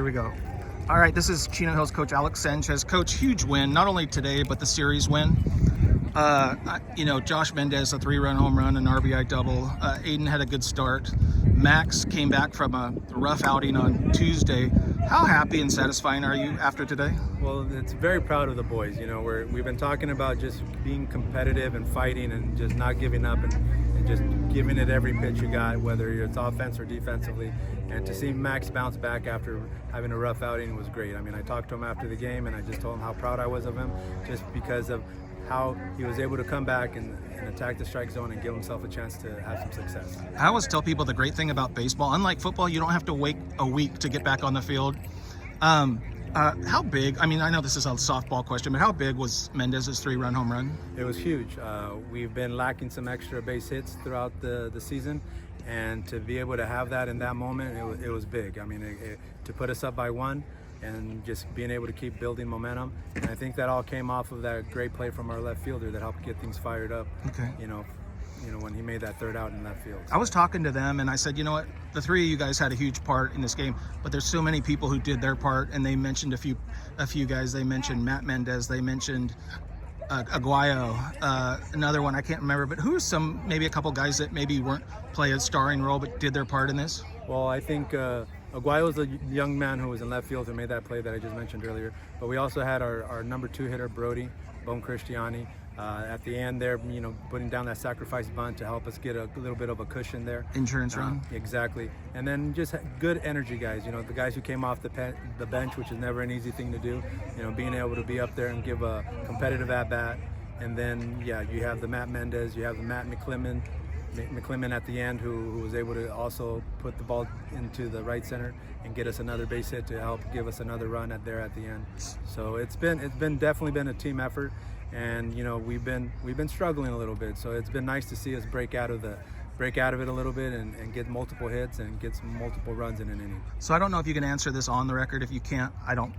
Here we go. All right, this is Chino Hills coach Alex Sanchez. Coach, huge win, not only today, but the series win. Josh Mendez, a 3-run home run, an RBI double. Aiden had a good start. Max came back from a rough outing on Tuesday. How happy and satisfying are you after today? Well, it's very proud of the boys. We've been talking about just being competitive and fighting and just not giving up and just giving it every pitch you got, whether it's offense or defensively. And to see Max bounce back after having a rough outing was great. I mean, I talked to him after the game and I just told him how proud I was of him, just because of how he was able to come back and attack the strike zone and give himself a chance to have some success. I always tell people the great thing about baseball, unlike football, you don't have to wait a week to get back on the field. How big, I mean, I know this is a softball question, but how big was Mendez's 3-run home run? It was huge. We've been lacking some extra base hits throughout the season, and to be able to have that in that moment, it was big. I mean, to put us up by 1 and just being able to keep building momentum. And I think that all came off of that great play from our left fielder that helped get things fired up. Okay. When he made that third out in that field. I was talking to them and I said, you know what, the 3 of you guys had a huge part in this game, but there's so many people who did their part, and they mentioned a few guys. They mentioned Matt Mendez, they mentioned Aguayo, another one I can't remember, but who are maybe a couple guys that maybe weren't play a starring role but did their part in this? Well, I think Aguayo was a young man who was in left field who made that play that I just mentioned earlier. But we also had our number 2 hitter, Brody, Bone Cristiani, at the end there, putting down that sacrifice bunt to help us get a little bit of a cushion there. Insurance run. Exactly. And then just good energy guys, the guys who came off the bench, which is never an easy thing to do, being able to be up there and give a competitive at-bat. And then, you have the Matt Mendez, you have the Matt McClimmon at the end who was able to also put the ball into the right center and get us another base hit to help give us another run at the end. So it's definitely been a team effort, and we've been struggling a little bit. So it's been nice to see us break out of it a little bit and get multiple hits and get some multiple runs in an inning. So I don't know if you can answer this on the record. If you can't, I don't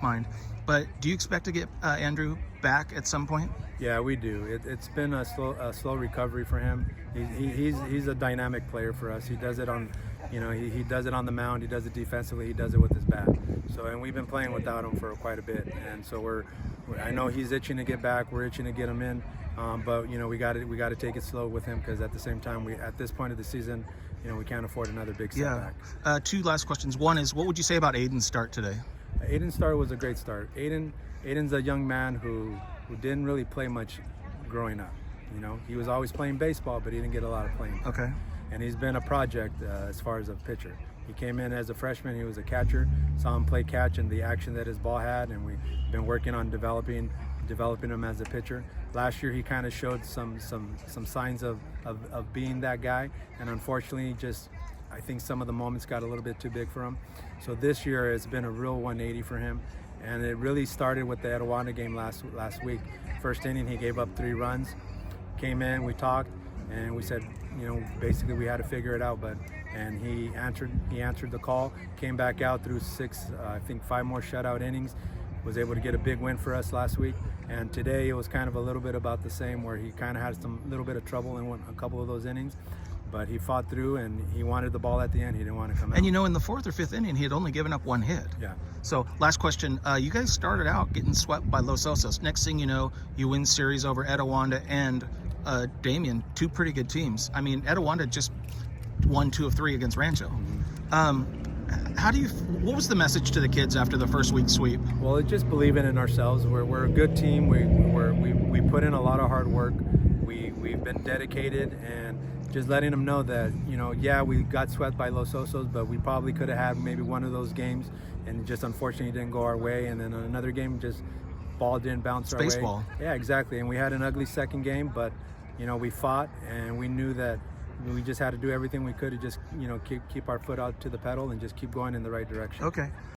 mind. But do you expect to get Andrew back at some point? Yeah, we do. It's been a slow recovery for him. He's a dynamic player for us. He does it on, he does it on the mound. He does it defensively. He does it with his bat. And we've been playing without him for quite a bit. And so I know he's itching to get back. We're itching to get him in. But we got to take it slow with him, because at the same time, at this point of the season, we can't afford another big setback. Yeah. 2 last questions. One is, what would you say about Aiden's start today? Aiden's start was a great start. Aiden's a young man who didn't really play much growing up. He was always playing baseball, but he didn't get a lot of playing time. Okay. And he's been a project as far as a pitcher. He came in as a freshman. He was a catcher. Saw him play catch and the action that his ball had, and we've been working on developing him as a pitcher. Last year, he kind of showed some signs of being that guy, and unfortunately, I think some of the moments got a little bit too big for him. So this year, it's been a real 180 for him. And it really started with the Etiwanda game last week. First inning, he gave up 3 runs. Came in, we talked, and we said, basically we had to figure it out. And he answered the call. Came back out through 5 more shutout innings. Was able to get a big win for us last week. And today it was kind of a little bit about the same, where he kind of had little bit of trouble in a couple of those innings. But he fought through, and he wanted the ball at the end. He didn't want to come out. And in the 4th or 5th inning, he had only given up 1 hit. Yeah. So last question, you guys started out getting swept by Los Osos. Next thing you know, you win series over Etiwanda and Damien, 2 pretty good teams. I mean, Etiwanda just won 2 of 3 against Rancho. What was the message to the kids after the first week sweep? Well, it's just believing in ourselves. We're a good team. We put in a lot of hard work. We've been dedicated, and just letting them know that, we got swept by Los Osos, but we probably could have had maybe one of those games, and just unfortunately didn't go our way. And then another game, just ball didn't bounce our way. Baseball. Yeah, exactly. And we had an ugly second game, but we fought, and we knew that we just had to do everything we could to just keep our foot out to the pedal and just keep going in the right direction. Okay.